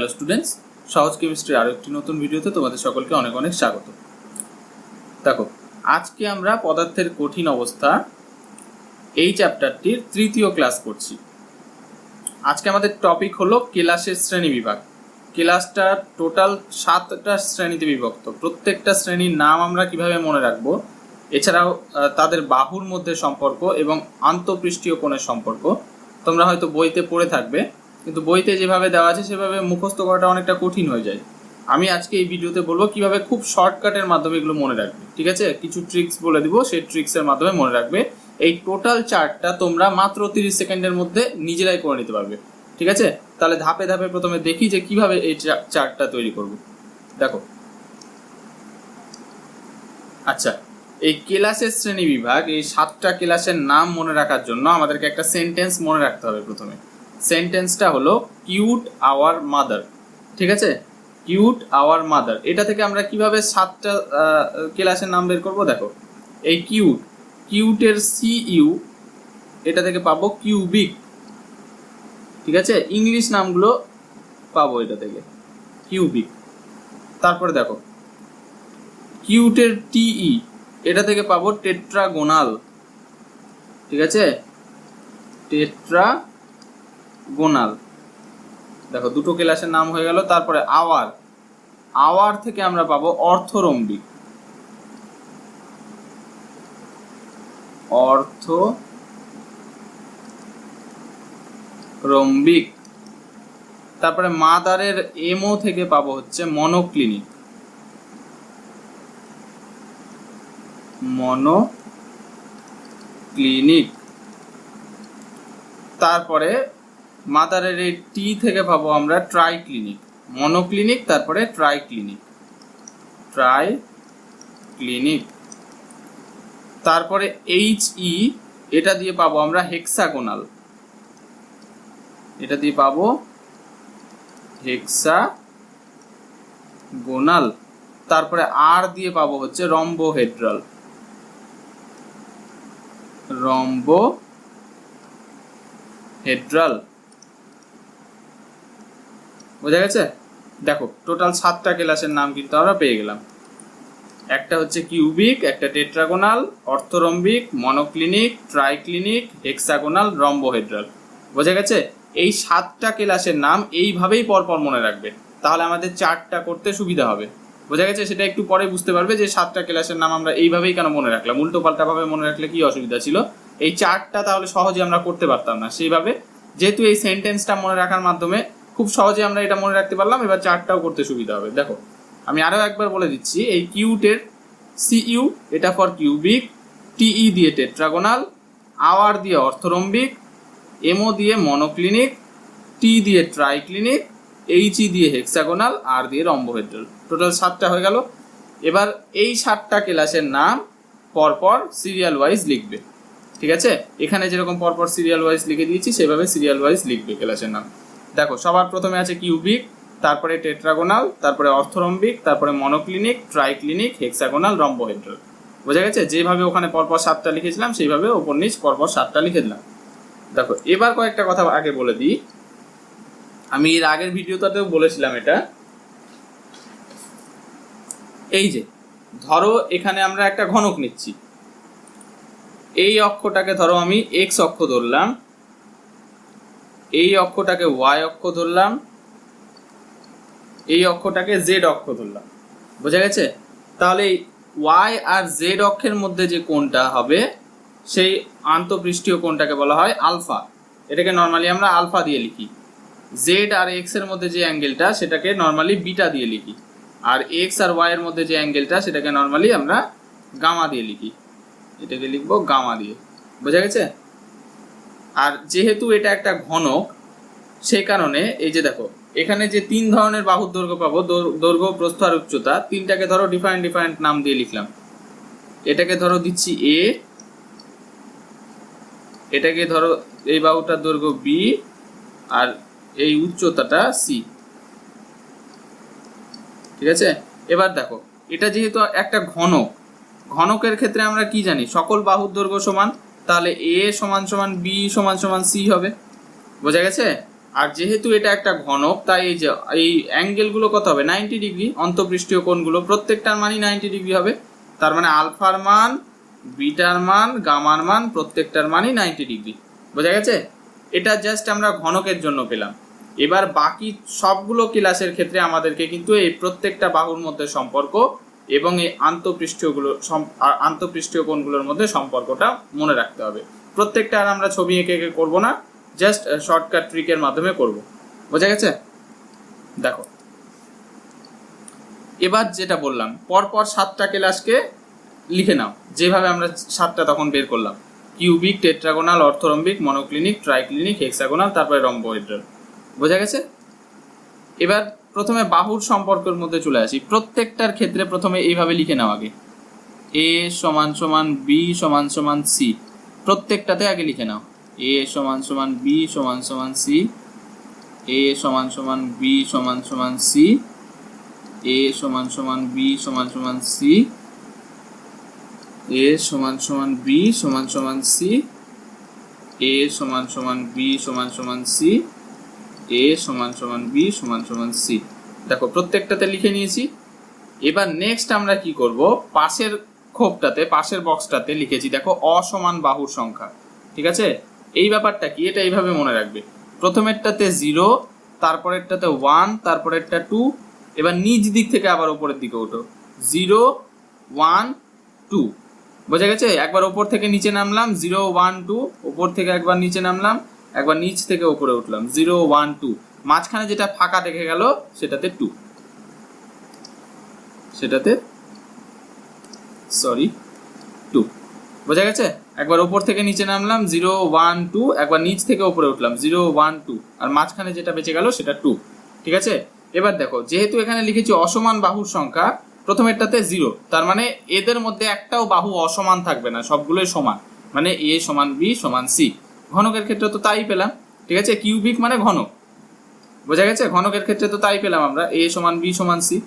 Hello students, সহজ chemistry আরও একটি নতুন ভিডিওতে তোমাদের সকলকে অনেক অনেক স্বাগত। দেখো, আজকে আমরা পদার্থের কঠিন অবস্থা এই চ্যাপ্টারটির তৃতীয় ক্লাস করছি। আজকে আমাদের টপিক হলো কেলাসের শ্রেণী বিভাগ। কেলাসটা টোটাল 7টা শ্রেণীতে বিভক্ত। প্রত্যেকটা শ্রেণীর নাম আমরা কিভাবে মনে রাখবো, এছাড়াও তাদের বাহুর মধ্যে সম্পর্ক এবং আন্তঃপৃষ্ঠীয় কোণের সম্পর্ক তোমরা হয়তো বইতে পড়ে থাকবে, কিন্তু বইতে যেভাবে দেওয়া আছে সেভাবে মুখস্থ করাটা অনেকটা কঠিন হয়ে যায়। আমি আজকে এই ভিডিওতে বলবো কিভাবে খুব শর্টকাটের মাধ্যমে এগুলো মনে রাখবে। ঠিক আছে, কিছু ট্রিক্স বলে দিব, সেই ট্রিক্সের মাধ্যমে মনে রাখবে। এই টোটাল চার্টটা তোমরা মাত্র 30 সেকেন্ডের মধ্যে নিজেরাই করে নিতে পারবে। ঠিক আছে, তাহলে ধাপে ধাপে প্রথমে দেখি যে কিভাবে এই চার্টটা তৈরি করব। দেখো, আচ্ছা, এই কেলাসের শ্রেণী বিভাগ, এই 7টা কেলাসের নাম মনে রাখার জন্য আমাদেরকে একটা সেন্টেন্স মনে রাখতে হবে। প্রথমে সেন্টেন্সটা হলো কিউট আওয়ার মাদার। ঠিক আছে, কিউট আওয়ার মাদার, এটা থেকে আমরা কিভাবে 7টা কেলাসের নাম বের করবো। দেখো, এই কিউটের সিইউ, এটা থেকে পাবো কিউবিক। ঠিক আছে, ইংলিশ নামগুলো পাবো এটা থেকে, কিউবিক। তারপরে দেখো, কিউটের টিই, এটা থেকে পাবো টেট্রাগোনাল। ঠিক আছে, টেট্রাগোনাল। দেখো, দুটো ক্লাসের নাম হয়ে গেল। তারপরে আওয়ার থেকে আমরা পাবো অর্থরম্বিক। তারপরে মাদারের এমও থেকে পাবো হচ্ছে মনোক্লিনিক। তারপরে মাদারের এই টি থেকে পাবো আমরা ট্রাইক্লিনিক। মনোক্লিনিক, তারপরে ট্রাইক্লিনিক। তারপরে এইচ ই, এটা দিয়ে পাবো আমরা হেক্সাগোনাল। তারপরে আর দিয়ে পাবো হচ্ছে রম্বোহেড্রাল। বোঝা গেছে? দেখো, টোটাল 7টা ক্লাসের নাম কিন্তু আমরা পেয়ে গেলাম। একটা হচ্ছে কিউবিক, একটা টেট্রাগোনাল, অর্থরম্বিক, মনোক্লিনিক, ট্রাইক্লিনিক, হেক্সাগোনাল, রম্বোহেড্রাল। বোঝা গেছে? এই 7টা ক্লাসের নাম এইভাবেই পরপর মনে রাখবে, তাহলে আমাদের চার্টটা করতে সুবিধা হবে। বোঝা গেছে? সেটা একটু পরে বুঝতে পারবে যে 7টা ক্লাসের নাম আমরা এইভাবেই কেন মনে রাখলাম। উল্টো পাল্টা ভাবে মনে রাখলে কি অসুবিধা ছিল, এই চার্টটা তাহলে সহজে আমরা করতে পারতাম না। সেইভাবে যেহেতু এই সেন্টেন্সটা মনে রাখার মাধ্যমে খুব সহজে আমরা এটা মনে রাখতে পারলাম, এবার চার্টটাও করতে সুবিধা হবে। দেখো, আমি আরো একবার বলে দিচ্ছি, এই কিউটের সিইউ, এটা ফর কিউবিক, টিই দিয়ে টেট্রাগোনাল, আওয়ার দিয়ে অর্থরম্বিক, এমও দিয়ে মনোক্লিনিক, টি দিয়ে ট্রাইক্লিনিক, এইচই দিয়ে হেক্সাগোনাল, আর দিয়ে রম্বোহেড্রাল। টোটাল 7টা হয়ে গেল। এবার এই 7টা ক্লাসের নাম পরপর সিরিয়াল ওয়াইজ লিখবে। ঠিক আছে, এখানে যেরকম পরপর সিরিয়াল ওয়াইজ লিখে দিয়েছি সেভাবে সিরিয়াল ওয়াইজ লিখবে ক্লাসের নাম। দেখো, সবার প্রথমে আছে কিউবিক, তারপরে টেট্রাগোনাল, তারপরে অর্থরম্বিক, তারপরে মনোক্লিনিক, ট্রাইক্লিনিক, হেক্সাগোনাল, রম্বোহেড্রাল। বোঝা গেছে? যেভাবে ওখানে পরপর 7টা লিখেছিলাম সেইভাবে ওপর নিচ পরপর 7টা লিখে দিলাম। দেখো, এবার কয়েকটা কথা আগে বলে দিই। আমি এর আগের ভিডিওটাতেও বলেছিলাম এটা। এই যে ধরো, এখানে আমরা একটা ঘনক নিচ্ছি। এই অক্ষটাকে ধরো আমি এক্স অক্ষ ধরলাম, এই অক্ষটাকে ওয়াই অক্ষ ধরলাম, এই অক্ষটাকে জেড অক্ষ ধরলাম। বোঝা গেছে? তাহলে ওয়াই আর জেড অক্ষের মধ্যে যে কোণটা হবে সেই আন্তঃপৃষ্ঠীয় কোণটাকে বলা হয় আলফা। এটাকে নর্মালি আমরা আলফা দিয়ে লিখি। জেড আর এক্স এর মধ্যে যে অ্যাঙ্গেলটা সেটাকে নর্মালি বিটা দিয়ে লিখি, আর এক্স আর ওয়াই এর মধ্যে যে অ্যাঙ্গেলটা সেটাকে নর্মালি আমরা গামা দিয়ে লিখি। এটাকে লিখবো গামা দিয়ে। বোঝা গেছে? আর যেহেতু এটা একটা ঘনক, সেই কারণে এই যে দেখো, এখানে যে 3 ধরনের বাহুর দৈর্ঘ্য পাবো, দৈর্ঘ্য, প্রস্থ আর উচ্চতা, 3টাকে ধরো ডিফারেন্ট নাম দিয়ে লিখলাম। এটাকে ধরো দিচ্ছি এ, এটাকে ধরো এই বাহুটার দৈর্ঘ্য বি, আর এই উচ্চতাটা সি। ঠিক আছে, এবার দেখো, এটা যেহেতু একটা ঘনকের ক্ষেত্রে আমরা কি জানি, সকল বাহুর দৈর্ঘ্য সমান, তাহলে এ সমান সমান বি সমান সমান সি হবে। বোঝা গেছে? আর যেহেতু এটা একটা ঘনক, তাই এই যে এই অ্যাঙ্গেলগুলো কত হবে 90 ডিগ্রি, অন্তঃপৃষ্ঠীয় কোণগুলো প্রত্যেকটার মানই 90 ডিগ্রি হবে। তার মানে আলফার মান, বিটার মান, গামার মান প্রত্যেকটার মানই 90 ডিগ্রি। বোঝা গেছে? এটা জাস্ট আমরা ঘনকের জন্য পেলাম। এবার বাকি সবগুলো ক্লাসের ক্ষেত্রে আমাদেরকে কিন্তু এই প্রত্যেকটা বাহুর মধ্যে সম্পর্ক এবং এই আন্তঃপৃষ্ঠীয় কোণগুলোর মধ্যে সম্পর্কটা মনে রাখতে হবে। প্রত্যেকটা আর আমরা ছবি এঁকে এঁকে করবো না, জাস্ট শর্টকাট ট্রিকের মাধ্যমে করব। বোঝা গেছে? দেখো এবার যেটা বললাম, পরপর 7টা ক্লাসকে লিখে নাও, যেভাবে আমরা 7টা তখন বের করলাম, কিউবিক, টেট্রাগোনাল, অর্থরম্বিক, মনোক্লিনিক, ট্রাইক্লিনিক, হেক্সাগোনাল, তারপরে রম্বোহেড্রাল। বোঝা গেছে? এবার প্রথমে বাহুর সম্পর্কের মধ্যে চলে আসি। প্রত্যেকটার ক্ষেত্রে প্রথমে এইভাবে লিখে নাও আগে, এ সমান সমান বি সমান সমান সি। প্রত্যেকটাতে আগে লিখে নাও এ সমান সমান বি সমান সমান সি, এ সমান সমান বি সমান সমান সি, এ সমান সমান বি সমান সমান সি, এ সমান সমান বি সমান সমান সি, এ সমান সমান বি সমান সমান সি, এ সমান সমান বি সমান সমান সি। দেখো প্রত্যেকটাতে লিখে নিয়েছি। এবার নেক্সট আমরা কি করব, পাশের খোপটাতে, পাশের বক্সটাতে লিখেছি দেখো অসমান বাহুর সংখ্যা। ঠিক আছে? এই ব্যাপারটা কি, এটা এইভাবে মনে রাখবে, প্রথমেরটাতে 0, তারপরেরটাতে 1, তারপরেরটা 2, এবার নিচ দিক থেকে আবার উপরের দিকে ওঠো, 0 1 2। বোঝা গেছে? একবার উপর থেকে নিচে নামলাম 0 1 2, উপর থেকে একবার নিচে নামলাম, একবার নিচ থেকে উপরে উঠলাম 0 1 2, মাঝখানে যেটা ফাঁকা দেখে গেল সেটাতে 2, সেটাতে 2। বোঝা গেছে? একবার উপর থেকে নিচে নামলাম 0 1 2, একবার নিচ থেকে উপরে উঠলাম 0 1 2, আর মাঝখানে যেটা বেঁচে গেল সেটা 2। ঠিক আছে? এবার দেখো যেহেতু এখানে লিখেছি অসমান বাহুর সংখ্যা, প্রথমেরটাতে 0, তার মানে এদের মধ্যে একটাও বাহু অসমান থাকবে না, সবগুলোই সমান, মানে এ সমান বি সমান সি। ঘনকের ক্ষেত্রে তো তাই পেলাম। ঠিক আছে? কিউবিক মানে ঘনক। বোঝা গেছে? ঘনকের ক্ষেত্রে তো তাই পেলাম আমরা, এ সমান বি সমান সি।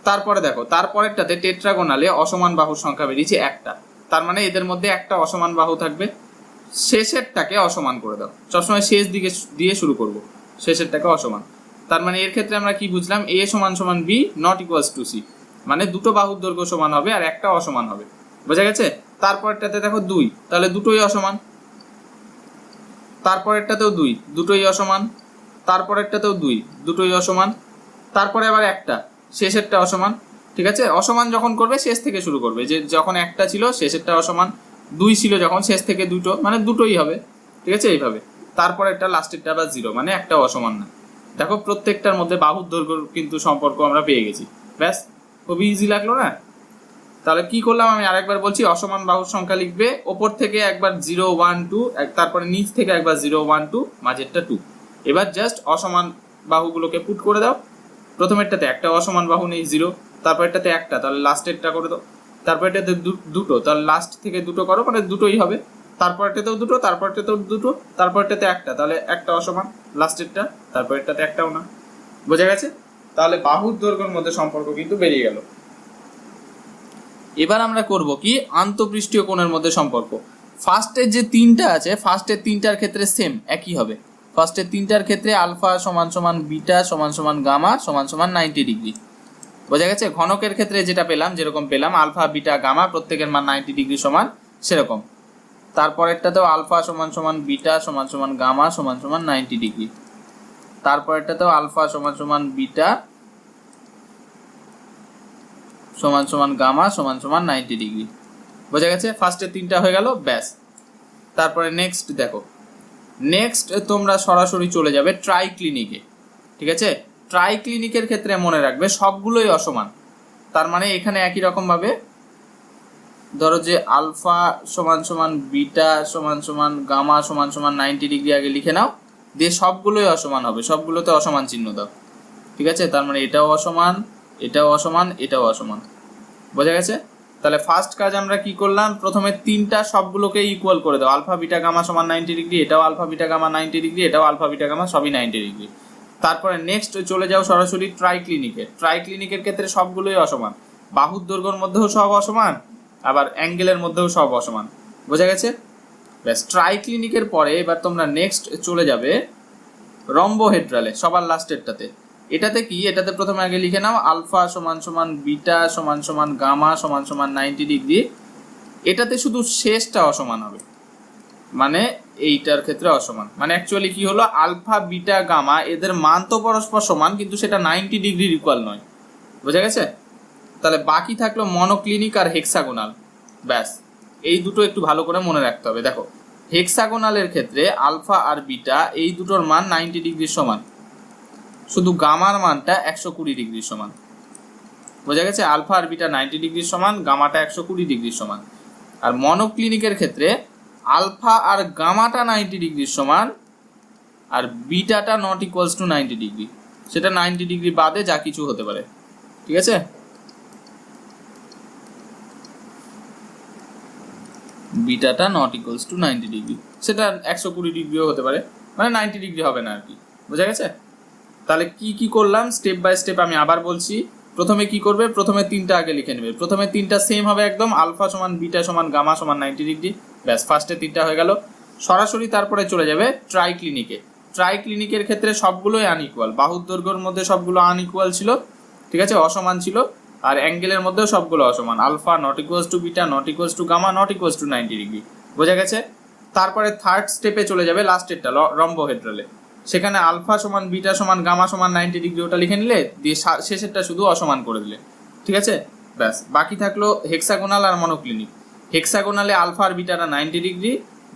তারপরে দেখো তারপরেরটাতে টেট্রাগোনালে অসমান বাহুর সংখ্যা বেরিয়েছে একটা, তার মানে এদের মধ্যে একটা অসমান বাহু থাকবে। শেষেরটাকে অসমান করে দাও, সবসময় শেষ দিকে দিয়ে শুরু করব, শেষেরটাকে অসমান। তার মানে এর ক্ষেত্রে আমরা কি বুঝলাম, এ সমান সমান B not equals to C, মানে দুটো বাহুর দৈর্ঘ্য সমান হবে আর একটা অসমান হবে। বোঝা গেছে? তারপরেরটাতে দেখো 2, তাহলে দুটোই অসমান। তারপরেরটাতেও 2, দুটোই অসমান। তারপরেরটাতেও 2, দুটোই অসমান। তারপরে আবার একটা, শেষেরটা অসমান। ঠিক আছে? অসমান যখন করবে শেষ থেকে শুরু করবে, যে যখন একটা ছিল শেষেরটা অসমান, 2 ছিল যখন শেষ থেকে দুটো, মানে দুটোই হবে। ঠিক আছে? এইভাবে তারপরে একটা লাস্টেরটা আবার 0, মানে একটা অসমান না। দেখো প্রত্যেকটার মধ্যে বাহুর দৈর্ঘ্য কিন্তু সম্পর্ক আমরা পেয়ে গেছি। ব্যাস, খুবই ইজি লাগলো না? তাহলে কি করলাম আমি আরেকবার বলছি, অসমান বাহুর সংখ্যা লিখবে, ওপর থেকে একবার 0 1 2, তারপরে নিচ থেকে একবার 0 1 2, মাঝেরটা 2। এবার জাস্ট অসমান বাহুগুলোকে পুট করে দাও। প্রথমেরটাতে একটা অসমান বাহু নেই 0, তারপরেরটাতে একটা, তাহলে লাস্টেরটা করে দাও। তারপরেরটাতে দুটো, তাহলে লাস্ট থেকে দুটো করো, মানে দুটোই হবে। তারপরেরটাতেও দুটো, তারপরেরটাতেও দুটো, তারপরেরটাতে একটা, তাহলে একটা অসমান লাস্টেরটা, তারপরেরটাতে একটাও না। বোঝা গেছে? তাহলে বাহুর দৈর্ঘ্যের মধ্যে সম্পর্ক কিন্তু বেরিয়ে গেল। এবার আমরা করব কি, আন্তঃপৃষ্ঠীয় কোণের মধ্যে সম্পর্ক। ফার্স্টের যে 3টা আছে, ফার্স্টের 3টার ক্ষেত্রে সেম একই হবে। ফার্স্টের 3টার ক্ষেত্রে আলফা সমান সমান বিটা সমান সমান গামা সমান সমান 90 ডিগ্রি। বোঝা গেছে? ঘনকের ক্ষেত্রে যেটা পেলাম, যেরকম পেলাম আলফা বিটা গামা প্রত্যেকের মান 90 ডিগ্রি সমান, সেরকম তারপরেরটাতেও আলফা সমান সমান বিটা সমান সমান গামা সমান সমান 90 ডিগ্রি। তারপরেরটাতেও আলফা সমান সমান বিটা সমান সমান গামা সমান সমান 90 ডিগ্রি। বোঝা গেছে? ফার্স্টের 3টা হয়ে গেল, ব্যাস। তারপরে নেক্সট দেখো, নেক্সট তোমরা সরাসরি চলে যাবে ট্রাইক্লিনিকে। ঠিক আছে? ট্রাইক্লিনিকের ক্ষেত্রে মনে রাখবে সবগুলোই অসমান। তার মানে এখানে একই রকম ভাবে ধরো যে আলফা সমান সমান বিটা সমান সমান গামা সমান সমান 90 ডিগ্রি আগে লিখে নাও, দিয়ে সবগুলোই অসমান হবে, সবগুলোতে অসমান চিহ্ন দাও। ঠিক আছে? তার মানে এটাও অসমান, এটাও অসমান, এটাও অসমান। বোঝা গেছে? তাহলে ফার্স্ট কাজ আমরা কি করলাম, প্রথমে 3টা সবগুলোকে ইকুয়াল করে দাও, আলফা বিটা গামা সমান 90 ডিগ্রি, এটাও আলফা বিটা গামা 90 ডিগ্রি, এটাও আলফা বিটা গামা সবই 90 ডিগ্রি। তারপরে নেক্সট চলে যাও সরাসরি ট্রাইক্লিনিকে। ট্রাইক্লিনিকের ক্ষেত্রে সবগুলোই অসমান, বাহুর দৈর্ঘ্যের মধ্যেও সব অসমান, আবার অ্যাঙ্গেলের মধ্যেও সব অসমান। বোঝা গেছে? ব্যাস, ট্রাইক্লিনিকের পরে এবার তোমরা নেক্সট চলে যাবে রম্বোহেড্রালে সবার লাস্টেরটাতে। এটাতে কি, এটাতে প্রথমে আগে লিখে নাও আলফা সমান সমান বিটা সমান সমান গামা সমান সমান 90 ডিগ্রি। এটাতে শুধু শেষটা অসমান হবে, মানে এইটার ক্ষেত্রে অসমান। মানে অ্যাকচুয়ালি কি হলো, আলফা বিটা গামা এদের মান তো পরস্পর সমান, কিন্তু সেটা 90 ডিগ্রির ইকুয়াল নয়। বোঝা গেছে? তাহলে বাকি থাকলো মনোক্লিনিক আর হেক্সাগোনাল। ব্যাস, এই দুটো একটু ভালো করে মনে রাখতে হবে। দেখো, হেক্সাগোনালের ক্ষেত্রে আলফা আর বিটা এই দুটোর মান 90 ডিগ্রির সমান, শুধু গামার মানটা 120 ডিগ্রির সমান। বোঝা গেছে? আলফা আর বিটা 90 ডিগ্রির সমান, গামাটা 120 ডিগ্রির সমান। আর মনোক্লিনিকের ক্ষেত্রে আলফা আর গামাটা 90 ডিগ্রির সমান, আর বিটাটা নট ইকুয়ালস টু 90 ডিগ্রি। সেটা 90 ডিগ্রি বাদে যা কিছু হতে পারে। ঠিক আছে? বিটাটা নট ইকুয়ালস টু 90 ডিগ্রি, সেটা 120 ডিগ্রিও হতে পারে, মানে 90 ডিগ্রি হবে না আর কি। বোঝা গেছে? তাহলে কি কি করলাম স্টেপ বাই স্টেপ আমি আবার বলছি। প্রথমে কি করবে, প্রথমে তিনটা আগে লিখে নেবে। প্রথমে তিনটা সেম হবে একদম, আলফা সমান বিটা সমান গামা সমান 90 ডিগ্রি। ব্যাস, ফার্স্টে তিনটা হয়ে গেল। সরাসরি তারপরে চলে যাবে ট্রাইক্লিনিকে। ট্রাইক্লিনিকের ক্ষেত্রে সবগুলোই আনইকুয়াল, বাহুর দৈর্ঘ্যের মধ্যে সবগুলো আনইকুয়াল ছিল, ঠিক আছে, অসমান ছিল। আর অ্যাঙ্গেলের মধ্যেও সবগুলো অসমান, alpha not equals to beta not equals to gamma not equals to 90 degree. বোঝা গেছে? তারপরে থার্ড স্টেপে চলে যাবে, লাস্টেরটা রম্বোহেড্রালে। সেখানে আলফা সমান বিটা সমান গামা সমান 90 ডিগ্রি ওটা লিখে নিলে, দিয়ে শেষেরটা শুধু অসমান করে দিলে। ঠিক আছে? ব্যাস, বাকি থাকলো হেক্সাগোনাল আর মনোক্লিনিক। হেক্সাগোনালে আলফা আর বিটাটা 90 ডিগ্রি,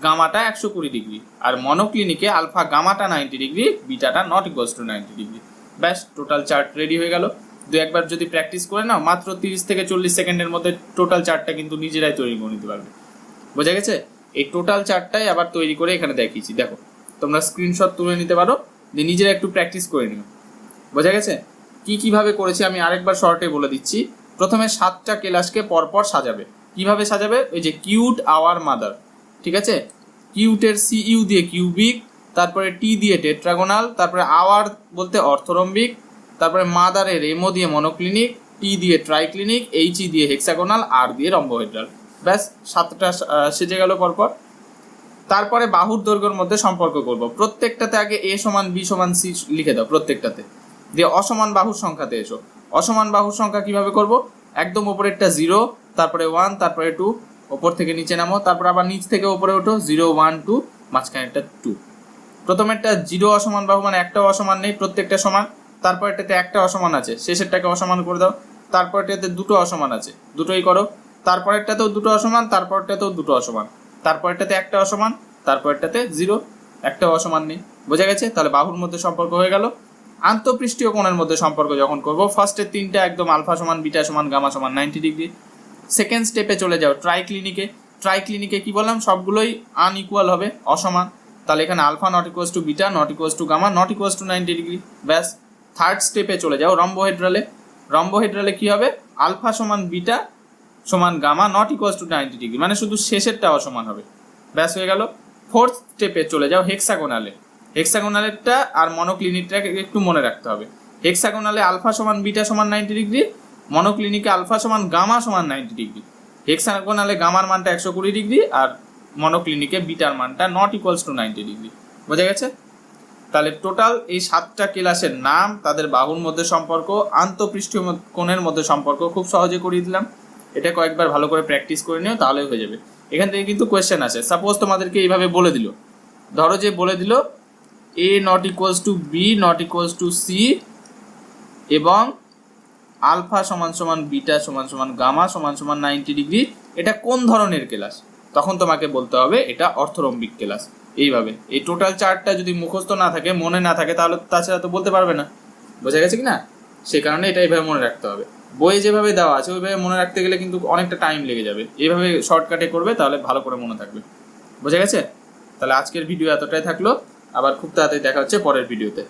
গামাটা 120 ডিগ্রি। আর মনোক্লিনিকে আলফা গামাটা 90 ডিগ্রি, বিটাটা নট ইকুয়ালস টু 90 ডিগ্রি। ব্যাস, টোটাল চার্ট রেডি হয়ে গেল। দু একবার যদি প্র্যাকটিস করে নাও, মাত্র 30 থেকে 40 সেকেন্ডের মধ্যে টোটাল চার্টটা কিন্তু নিজেরাই তৈরি করে নিতে পারবে। বোঝা গেছে? এই টোটাল চার্টটাই আবার তৈরি করে এখানে দেখিয়েছি। দেখো, তোমরা স্ক্রিনশট তুলে নিতে পারো, দিয়ে নিজেরা একটু প্র্যাকটিস করে নিও। বোঝা গেছে? কিভাবে করেছি আমি আরেকবার শর্টে বলে দিচ্ছি। প্রথমে 7টা কেলাসকে পরপর সাজাবে। কিভাবে সাজাবে? ওই যে কিউট আওয়ার মাদার, ঠিক আছে, কিউটের সিইউ দিয়ে কিউবিক, তারপরে টি দিয়ে টেট্রাগোনাল, তারপরে আওয়ার বলতে অর্থোরম্বিক, তারপরে মাদারের এমও দিয়ে মনোক্লিনিক, টি দিয়ে ট্রাইক্লিনিক, এইচই দিয়ে হেক্সাগোনাল, আর দিয়ে রম্বোহেড্রাল। ব্যাস, 7টা সেজে গেল পরপর। তারপরে বাহুর দৈর্ঘ্যের মধ্যে সম্পর্ক করব। প্রত্যেকটাতে আগে এ সমান বি সমান সি লিখে দাও প্রত্যেকটাতে, দিয়ে অসমান বাহুর সংখ্যাতে এসো। অসমান বাহুর সংখ্যা কিভাবে করব? একদম ওপরেরটা 0, তারপরে 1, তারপরে 2, ওপর থেকে নিচে নামো, তারপর আবার নিচ থেকে ওপরে ওঠো, 0 1 2, মাঝখানেরটা 2। প্রথমেরটা 0 অসমান বাহু, মানে একটাও অসমান নেই, প্রত্যেকটা সমান। তারপরেরটাতে একটা অসমান আছে, শেষেরটাকে অসমান করে দাও। তারপরেরটাতে দুটো অসমান আছে, দুটোই করো। তারপরেরটাতেও দুটো অসমান, তারপরেরটাতেও দুটো অসমান, তারপরেরটাতে একটা অসমান, তারপরেরটাতে 0, একটাও অসমান নেই। বোঝা গেছে? তাহলে বাহুর মধ্যে সম্পর্ক হয়ে গেল। আন্তঃপৃষ্ঠীয় কোণের মধ্যে সম্পর্ক যখন করব, ফার্স্টের তিনটা একদম আলফা সমান বিটা সমান গামা সমান 90 ডিগ্রি। সেকেন্ড স্টেপে চলে যাও ট্রাইক্লিনিকে। ট্রাইক্লিনিকে কি বললাম, সবগুলোই আনইকুয়াল হবে, অসমান। তাহলে এখানে alpha not equals to beta not equals to gamma not equals to 90 degree. ব্যাস, থার্ড স্টেপে চলে যাও রম্বোহেড্রালে। রম্বোহেড্রালে কি হবে? আলফা সমান বিটা সমান gamma not equals to 90 degree, মানে শুধু শেষেরটা অসমান হবে। ব্যাস, হয়ে গেল। ফোর্থ স্টেপে চলে যাও হেক্সাগোনালে। হেক্সাগোনালেরটা আর মনোক্লিনিকটাকে একটু মনে রাখতে হবে। হেক্সাগোনালে আলফা সমান বিটা সমান 90 ডিগ্রি, মনোক্লিনিকে আলফা সমান গামা সমান 90 ডিগ্রি। হেক্সাগোনালে গামার মানটা 120 ডিগ্রি, আর মনোক্লিনিকে বিটার মানটা নট ইকুয়ালস টু 90 ডিগ্রি। বোঝা গেছে? তাহলে টোটাল এই 7টা ক্লাসের নাম, তাদের বাহুর মধ্যে সম্পর্ক, আন্তঃপৃষ্ঠীয় কোণের মধ্যে সম্পর্ক খুব সহজে করিয়ে দিলাম। এটা কয়েকবার ভালো করে প্র্যাকটিস করে নিও, তাহলেই হয়ে যাবে। এখান থেকে কিন্তু কোয়েশ্চেন আসে। সাপোজ তোমাদেরকে এইভাবে বলে দিল, ধরো যে বলে দিল A not equals to B not equals to C এবং আলফা সমান সমান বিটা সমান সমান গামা সমান সমান 90 ডিগ্রি, এটা কোন ধরনের ক্লাস? তখন তোমাকে বলতে হবে এটা অর্থোরম্বিক ক্লাস। এইভাবে এই টোটাল চার্টটা যদি মুখস্থ না থাকে, মনে না থাকে, তাহলে তাছাড়া তো বলতে পারবে না। বোঝা গেছে কি না? সে কারণে এটা এইভাবে মনে রাখতে হবে। বইয়ে যেভাবে দেওয়া আছে ওইভাবে মনে রাখতে গেলে কিন্তু অনেকটা টাইম লেগে যাবে। এইভাবে শর্টকাটে করবে, তাহলে ভালো করে মনে থাকবে। বোঝা গেছে? তাহলে আজকের ভিডিও এতটাই থাকলো, আবার খুব তাড়াতাড়ি দেখা হচ্ছে পরের ভিডিওতে।